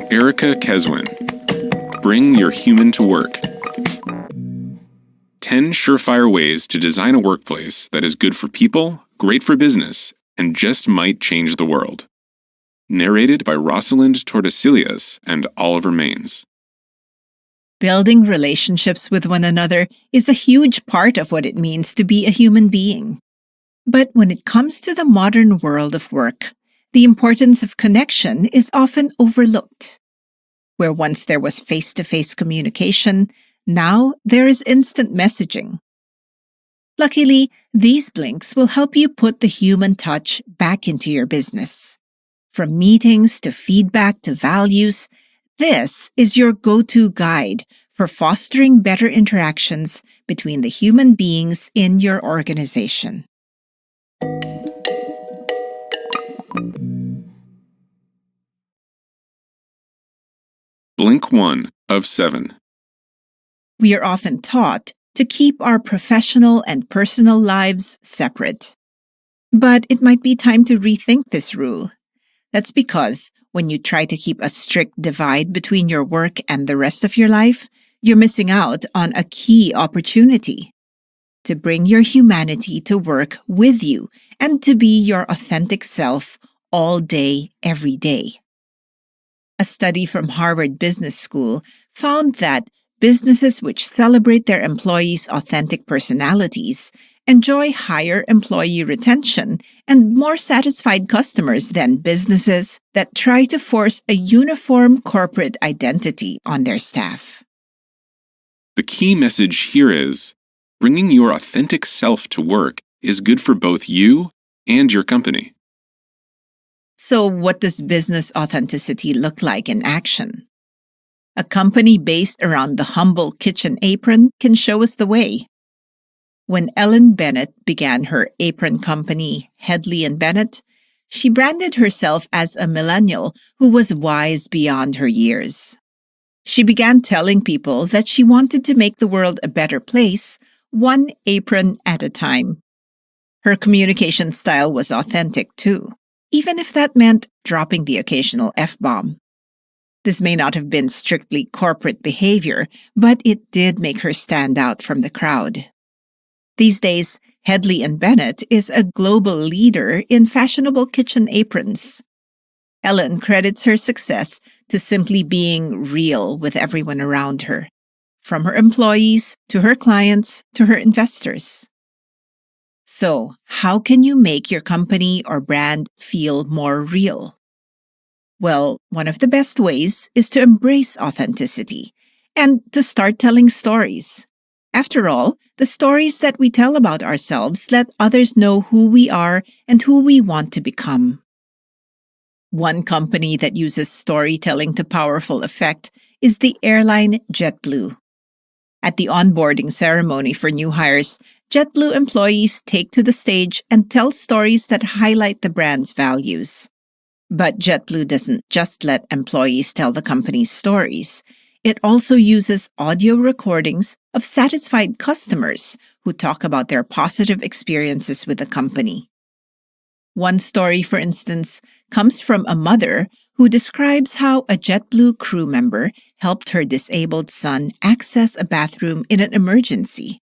Erica Keswin. Bring your human to work. 10 surefire ways to design a workplace that is good for people, great for business, and just might change the world. Narrated by Rosalind Tordesillas and Oliver Maines. Building relationships with one another is a huge part of what it means to be a human being. But when it comes to the modern world of work, the importance of connection is often overlooked. Where once there was face-to-face communication, now there is instant messaging. Luckily, these blinks will help you put the human touch back into your business. From meetings to feedback to values, this is your go-to guide for fostering better interactions between the human beings in your organization. Blink 1 of 7. We are often taught to keep our professional and personal lives separate. But it might be time to rethink this rule. That's because when you try to keep a strict divide between your work and the rest of your life, you're missing out on a key opportunity to bring your humanity to work with you and to be your authentic self all day, every day. A study from Harvard Business School found that businesses which celebrate their employees' authentic personalities enjoy higher employee retention and more satisfied customers than businesses that try to force a uniform corporate identity on their staff. The key message here is, bringing your authentic self to work is good for both you and your company. So what does business authenticity look like in action? A company based around the humble kitchen apron can show us the way. When Ellen Bennett began her apron company, Hedley and Bennett, she branded herself as a millennial who was wise beyond her years. She began telling people that she wanted to make the world a better place, one apron at a time. Her communication style was authentic too, even if that meant dropping the occasional F-bomb. This may not have been strictly corporate behavior, but it did make her stand out from the crowd. These days, Hedley and Bennett is a global leader in fashionable kitchen aprons. Ellen credits her success to simply being real with everyone around her, from her employees to her clients to her investors. So, how can you make your company or brand feel more real? Well, one of the best ways is to embrace authenticity and to start telling stories. After all, the stories that we tell about ourselves let others know who we are and who we want to become. One company that uses storytelling to powerful effect is the airline JetBlue. At the onboarding ceremony for new hires, JetBlue employees take to the stage and tell stories that highlight the brand's values. But JetBlue doesn't just let employees tell the company's stories. It also uses audio recordings of satisfied customers who talk about their positive experiences with the company. One story, for instance, comes from a mother who describes how a JetBlue crew member helped her disabled son access a bathroom in an emergency.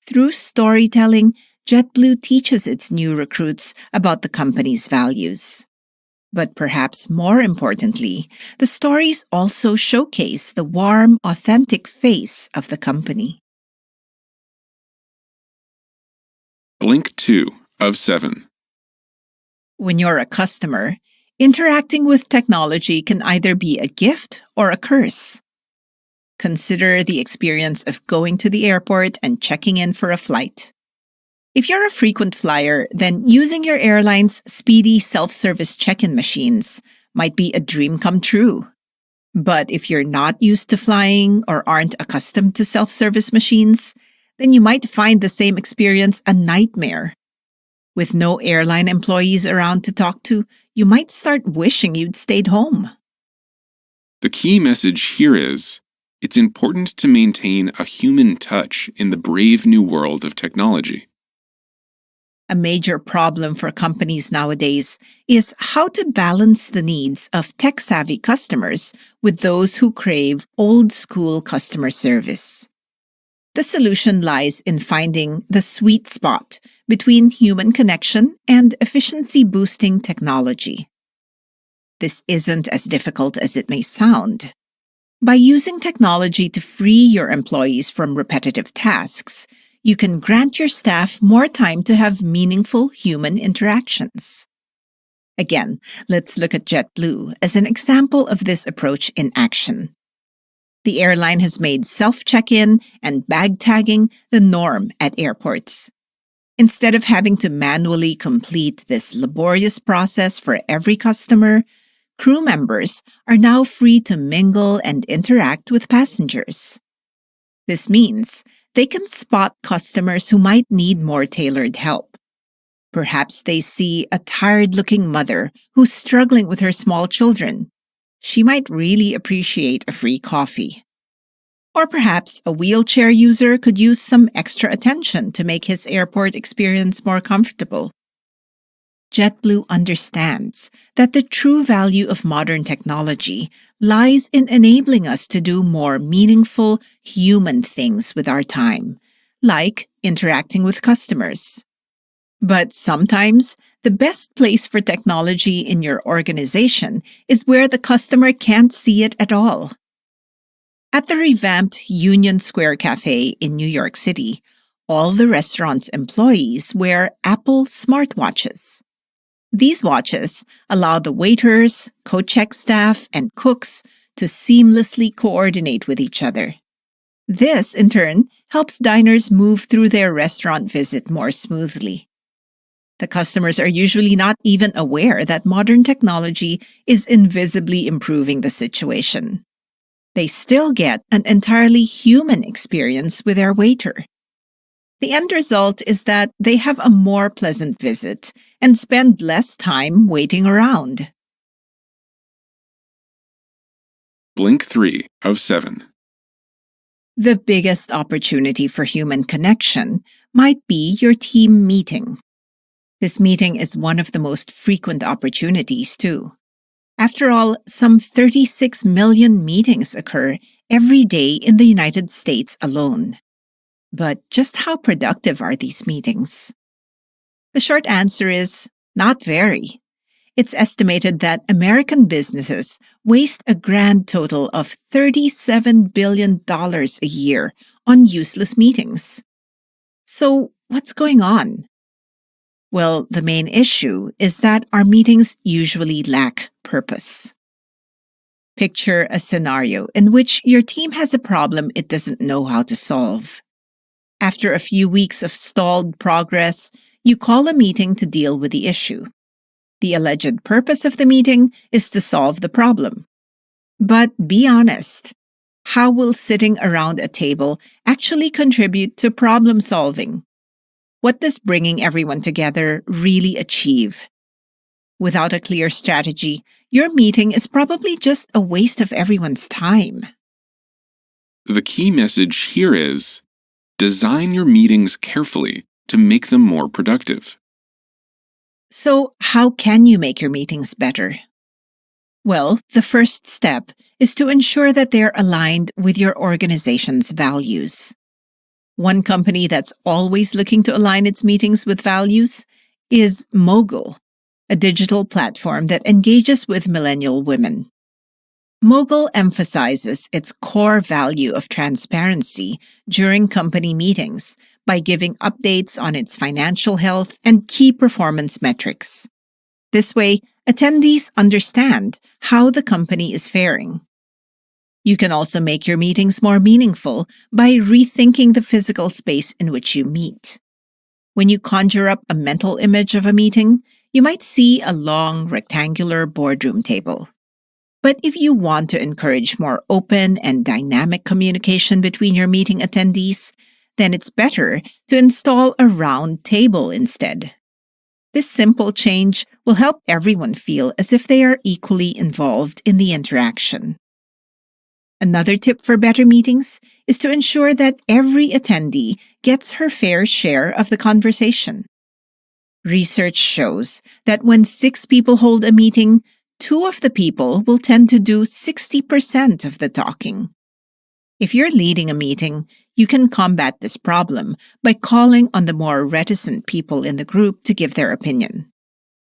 Through storytelling, JetBlue teaches its new recruits about the company's values. But perhaps more importantly, the stories also showcase the warm, authentic face of the company. Blink 2 of 7. When you're a customer, interacting with technology can either be a gift or a curse. Consider the experience of going to the airport and checking in for a flight. If you're a frequent flyer, then using your airline's speedy self-service check-in machines might be a dream come true. But if you're not used to flying or aren't accustomed to self-service machines, then you might find the same experience a nightmare. With no airline employees around to talk to, you might start wishing you'd stayed home. The key message here is, it's important to maintain a human touch in the brave new world of technology. A major problem for companies nowadays is how to balance the needs of tech-savvy customers with those who crave old-school customer service. The solution lies in finding the sweet spot between human connection and efficiency-boosting technology. This isn't as difficult as it may sound. By using technology to free your employees from repetitive tasks, you can grant your staff more time to have meaningful human interactions. Again, let's look at JetBlue as an example of this approach in action. The airline has made self-check-in and bag tagging the norm at airports. Instead of having to manually complete this laborious process for every customer, crew members are now free to mingle and interact with passengers. This means they can spot customers who might need more tailored help. Perhaps they see a tired-looking mother who's struggling with her small children. She might really appreciate a free coffee. Or perhaps a wheelchair user could use some extra attention to make his airport experience more comfortable. JetBlue understands that the true value of modern technology lies in enabling us to do more meaningful human things with our time, like interacting with customers. But sometimes, the best place for technology in your organization is where the customer can't see it at all. At the revamped Union Square Cafe in New York City, all the restaurant's employees wear Apple smartwatches. These watches allow the waiters, co-check staff, and cooks to seamlessly coordinate with each other. This, in turn, helps diners move through their restaurant visit more smoothly. The customers are usually not even aware that modern technology is invisibly improving the situation. They still get an entirely human experience with their waiter. The end result is that they have a more pleasant visit and spend less time waiting around. Blink 3 of 7. The biggest opportunity for human connection might be your team meeting. This meeting is one of the most frequent opportunities, too. After all, some 36 million meetings occur every day in the United States alone. But just how productive are these meetings? The short answer is not very. It's estimated that American businesses waste a grand total of $37 billion a year on useless meetings. So, what's going on? Well, the main issue is that our meetings usually lack purpose. Picture a scenario in which your team has a problem it doesn't know how to solve. After a few weeks of stalled progress, you call a meeting to deal with the issue. The alleged purpose of the meeting is to solve the problem. But be honest, how will sitting around a table actually contribute to problem solving? What does bringing everyone together really achieve? Without a clear strategy, your meeting is probably just a waste of everyone's time. The key message here is, design your meetings carefully to make them more productive. So, how can you make your meetings better? Well, the first step is to ensure that they're aligned with your organization's values. One company that's always looking to align its meetings with values is Mogul, a digital platform that engages with millennial women. Mogul emphasizes its core value of transparency during company meetings by giving updates on its financial health and key performance metrics. This way, attendees understand how the company is faring. You can also make your meetings more meaningful by rethinking the physical space in which you meet. When you conjure up a mental image of a meeting, you might see a long, rectangular boardroom table. But if you want to encourage more open and dynamic communication between your meeting attendees, then it's better to install a round table instead. This simple change will help everyone feel as if they are equally involved in the interaction. Another tip for better meetings is to ensure that every attendee gets her fair share of the conversation. Research shows that when 6 people hold a meeting, 2 of the people will tend to do 60% of the talking. If you're leading a meeting, you can combat this problem by calling on the more reticent people in the group to give their opinion.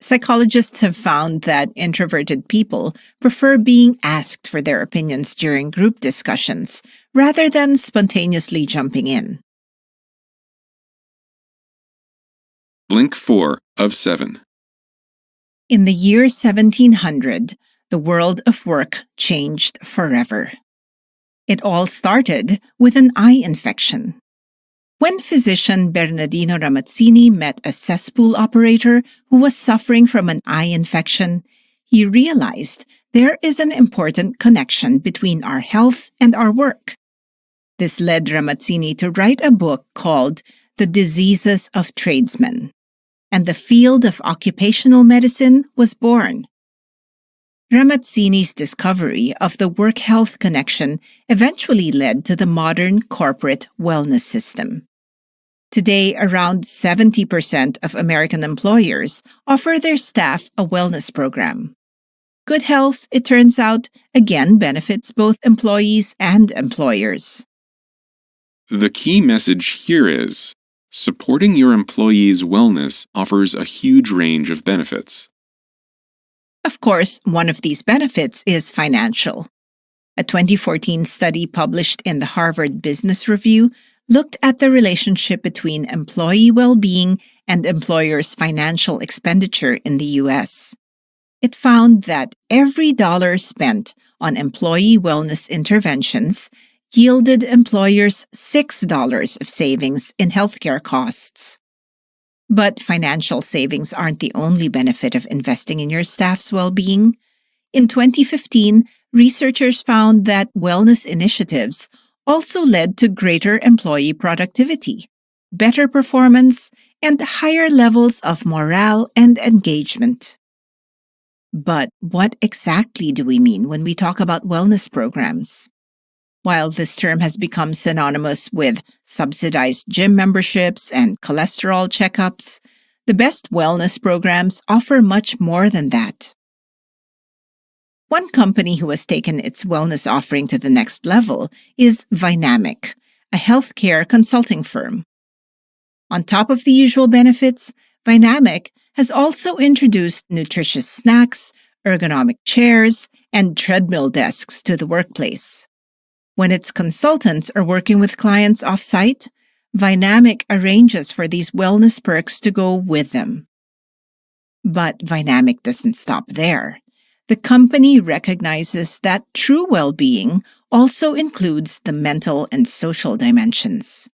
Psychologists have found that introverted people prefer being asked for their opinions during group discussions rather than spontaneously jumping in. Blink 4 of 7. In the year 1700, the world of work changed forever. It all started with an eye infection. When physician Bernardino Ramazzini met a cesspool operator who was suffering from an eye infection, he realized there is an important connection between our health and our work. This led Ramazzini to write a book called The Diseases of Tradesmen, and the field of occupational medicine was born. Ramazzini's discovery of the work-health connection eventually led to the modern corporate wellness system. Today, around 70% of American employers offer their staff a wellness program. Good health, it turns out, again benefits both employees and employers. The key message here is, supporting your employees' wellness offers a huge range of benefits. Of course, one of these benefits is financial. A 2014 study published in the Harvard Business Review looked at the relationship between employee well-being and employers' financial expenditure in the U.S. It found that every dollar spent on employee wellness interventions yielded employers $6 of savings in healthcare costs. But financial savings aren't the only benefit of investing in your staff's well-being. In 2015, researchers found that wellness initiatives also led to greater employee productivity, better performance, and higher levels of morale and engagement. But what exactly do we mean when we talk about wellness programs? While this term has become synonymous with subsidized gym memberships and cholesterol checkups, the best wellness programs offer much more than that. One company who has taken its wellness offering to the next level is Vynamic, a healthcare consulting firm. On top of the usual benefits, Vynamic has also introduced nutritious snacks, ergonomic chairs, and treadmill desks to the workplace. When its consultants are working with clients off-site, Vynamic arranges for these wellness perks to go with them. But Vynamic doesn't stop there. The company recognizes that true well-being also includes the mental and social dimensions.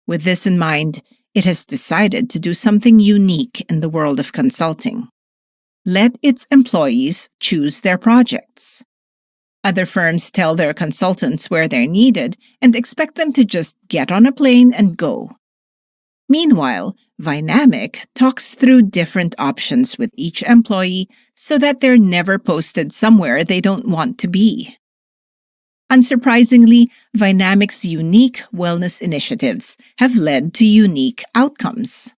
With this in mind, it has decided to do something unique in the world of consulting. Let its employees choose their projects. Other firms tell their consultants where they're needed and expect them to just get on a plane and go. Meanwhile, Vynamic talks through different options with each employee so that they're never posted somewhere they don't want to be. Unsurprisingly, Vynamic's unique wellness initiatives have led to unique outcomes.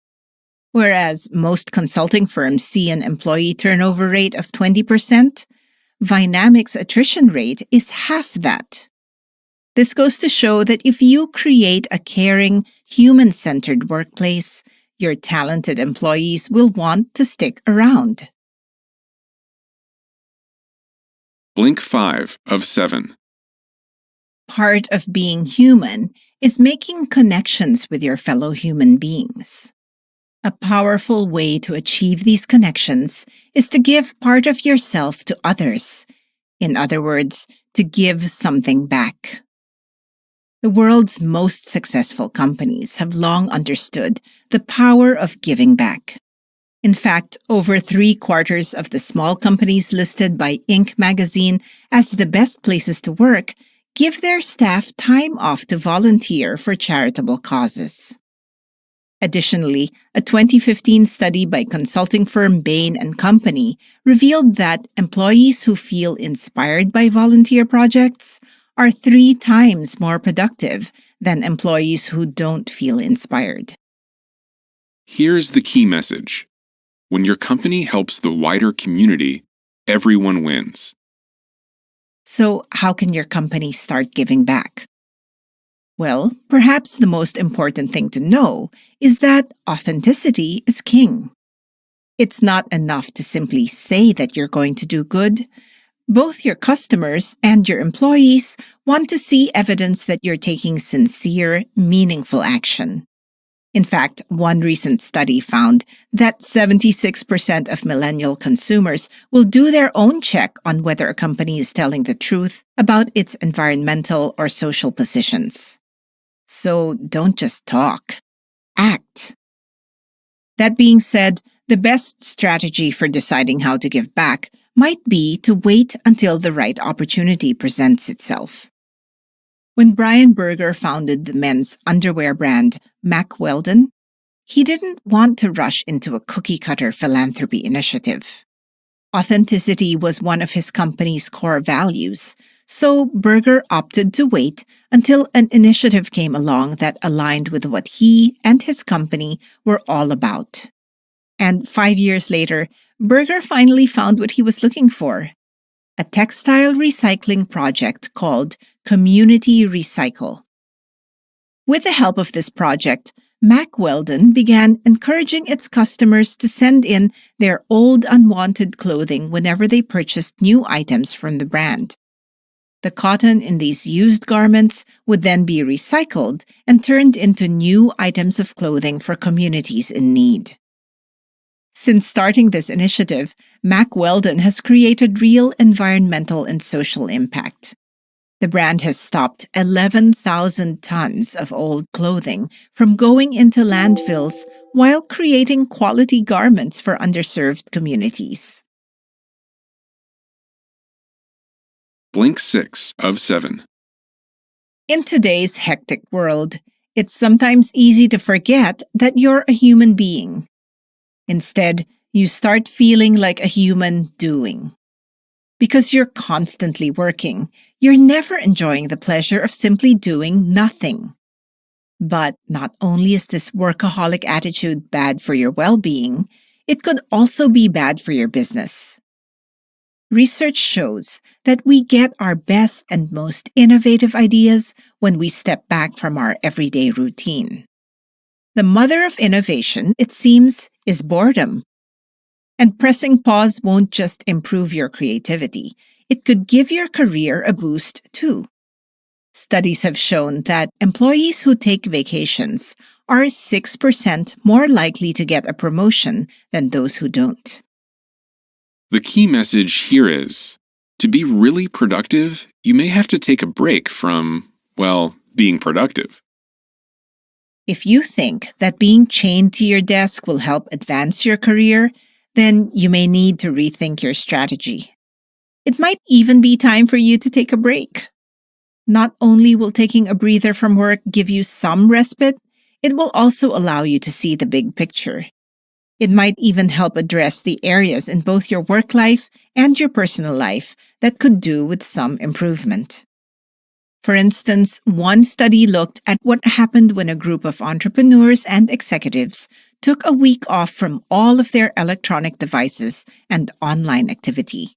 Whereas most consulting firms see an employee turnover rate of 20%, Vynamic's attrition rate is half that. This goes to show that if you create a caring, human-centered workplace, your talented employees will want to stick around. Blink 5 of 7. Part of being human is making connections with your fellow human beings. A powerful way to achieve these connections is to give part of yourself to others. In other words, to give something back. The world's most successful companies have long understood the power of giving back. In fact, over 3/4 of the small companies listed by Inc. magazine as the best places to work give their staff time off to volunteer for charitable causes. Additionally, a 2015 study by consulting firm Bain & Company revealed that employees who feel inspired by volunteer projects are 3 times more productive than employees who don't feel inspired. Here's the key message. When your company helps the wider community, everyone wins. So, how can your company start giving back? Well, perhaps the most important thing to know is that authenticity is king. It's not enough to simply say that you're going to do good. Both your customers and your employees want to see evidence that you're taking sincere, meaningful action. In fact, one recent study found that 76% of millennial consumers will do their own check on whether a company is telling the truth about its environmental or social positions. So don't just talk, act. That being said, the best strategy for deciding how to give back might be to wait until the right opportunity presents itself. When Brian Berger founded the men's underwear brand Mack Weldon, he didn't want to rush into a cookie-cutter philanthropy initiative. Authenticity was one of his company's core values, so Berger opted to wait until an initiative came along that aligned with what he and his company were all about. And 5 years later, Berger finally found what he was looking for: a textile recycling project called Community Recycle. With the help of this project, Mack Weldon began encouraging its customers to send in their old unwanted clothing whenever they purchased new items from the brand. The cotton in these used garments would then be recycled and turned into new items of clothing for communities in need. Since starting this initiative, Mack Weldon has created real environmental and social impact. The brand has stopped 11,000 tons of old clothing from going into landfills while creating quality garments for underserved communities. Blink 6 of 7. In today's hectic world, it's sometimes easy to forget that you're a human being. Instead, you start feeling like a human doing. Because you're constantly working, you're never enjoying the pleasure of simply doing nothing. But not only is this workaholic attitude bad for your well-being, it could also be bad for your business. Research shows that we get our best and most innovative ideas when we step back from our everyday routine. The mother of innovation, it seems, is boredom. And pressing pause won't just improve your creativity, it could give your career a boost too. Studies have shown that employees who take vacations are 6% more likely to get a promotion than those who don't. The key message here is, to be really productive, you may have to take a break from, being productive. If you think that being chained to your desk will help advance your career, then you may need to rethink your strategy. It might even be time for you to take a break. Not only will taking a breather from work give you some respite, it will also allow you to see the big picture. It might even help address the areas in both your work life and your personal life that could do with some improvement. For instance, one study looked at what happened when a group of entrepreneurs and executives took a week off from all of their electronic devices and online activity.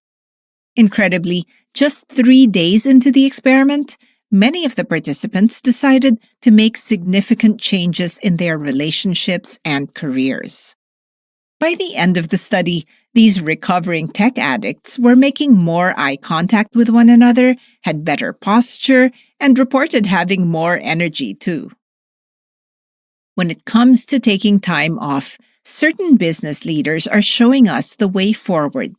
Incredibly, just 3 days into the experiment, many of the participants decided to make significant changes in their relationships and careers. By the end of the study, these recovering tech addicts were making more eye contact with one another, had better posture, and reported having more energy too. When it comes to taking time off, certain business leaders are showing us the way forward.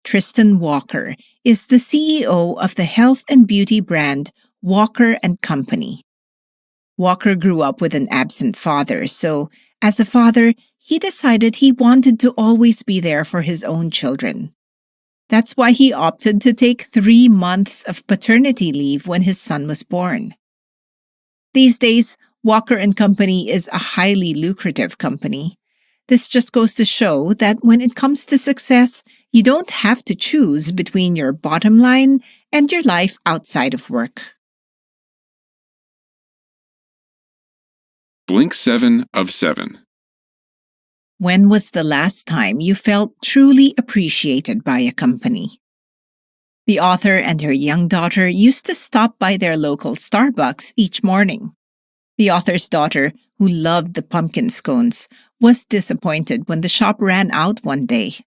Tristan Walker is the CEO of the health and beauty brand Walker & Company. Walker grew up with an absent father, so as a father, he decided he wanted to always be there for his own children. That's why he opted to take 3 months of paternity leave when his son was born. These days, Walker & Company is a highly lucrative company. This just goes to show that when it comes to success, you don't have to choose between your bottom line and your life outside of work. Blink 7 of 7. When was the last time you felt truly appreciated by a company? The author and her young daughter used to stop by their local Starbucks each morning. The author's daughter, who loved the pumpkin scones, was disappointed when the shop ran out one day.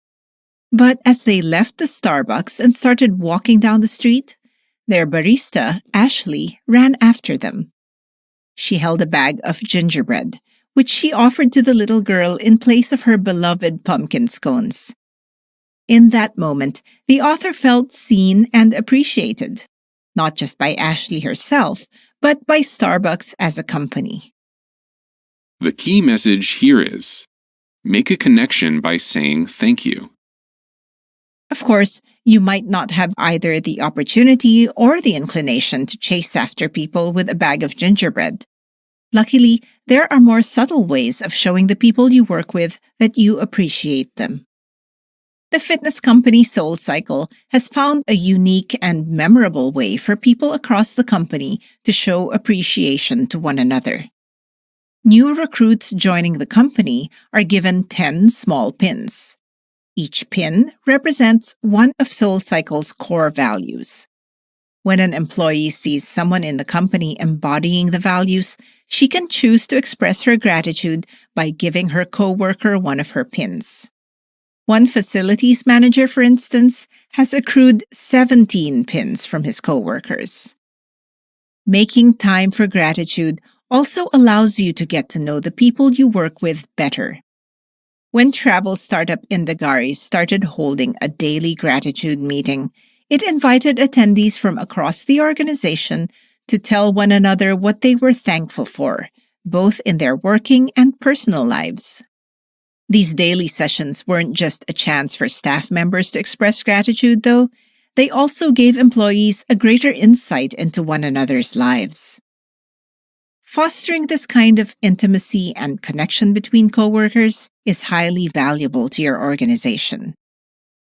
But as they left the Starbucks and started walking down the street, their barista, Ashley, ran after them. She held a bag of gingerbread, which she offered to the little girl in place of her beloved pumpkin scones. In that moment, the author felt seen and appreciated, not just by Ashley herself, but by Starbucks as a company. The key message here is make a connection by saying thank you. Of course, you might not have either the opportunity or the inclination to chase after people with a bag of gingerbread. Luckily, there are more subtle ways of showing the people you work with that you appreciate them. The fitness company SoulCycle has found a unique and memorable way for people across the company to show appreciation to one another. New recruits joining the company are given 10 small pins. Each pin represents one of SoulCycle's core values. When an employee sees someone in the company embodying the values, she can choose to express her gratitude by giving her coworker one of her pins. One facilities manager, for instance, has accrued 17 pins from his coworkers. Making time for gratitude also allows you to get to know the people you work with better. When travel startup Indagaris started holding a daily gratitude meeting, it invited attendees from across the organization to tell one another what they were thankful for, both in their working and personal lives. These daily sessions weren't just a chance for staff members to express gratitude, though. They also gave employees a greater insight into one another's lives. Fostering this kind of intimacy and connection between coworkers is highly valuable to your organization.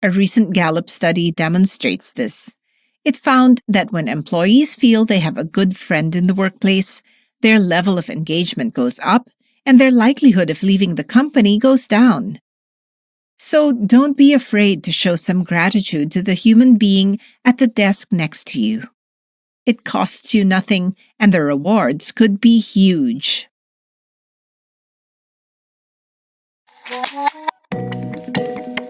A recent Gallup study demonstrates this. It found that when employees feel they have a good friend in the workplace, their level of engagement goes up and their likelihood of leaving the company goes down. So don't be afraid to show some gratitude to the human being at the desk next to you. It costs you nothing, and the rewards could be huge.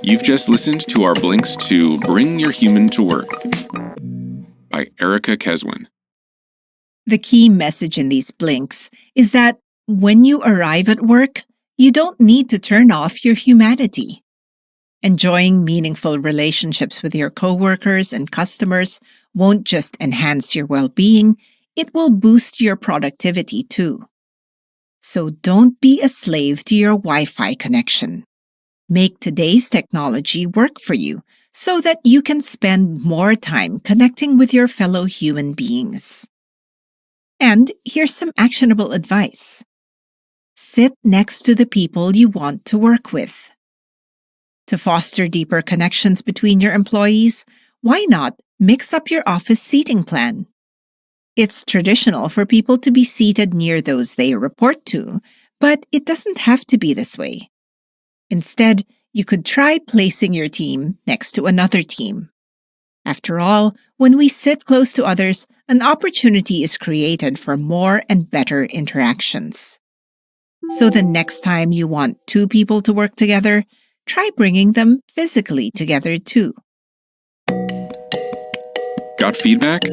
You've just listened to our blinks to Bring Your Human to Work by Erica Keswin. The key message in these blinks is that when you arrive at work, you don't need to turn off your humanity. Enjoying meaningful relationships with your coworkers and customers won't just enhance your well-being, it will boost your productivity too. So don't be a slave to your Wi-Fi connection. Make today's technology work for you so that you can spend more time connecting with your fellow human beings. And here's some actionable advice. Sit next to the people you want to work with. To foster deeper connections between your employees, why not mix up your office seating plan? It's traditional for people to be seated near those they report to, but it doesn't have to be this way. Instead, you could try placing your team next to another team. After all, when we sit close to others, an opportunity is created for more and better interactions. So the next time you want two people to work together, try bringing them physically together too. Got feedback?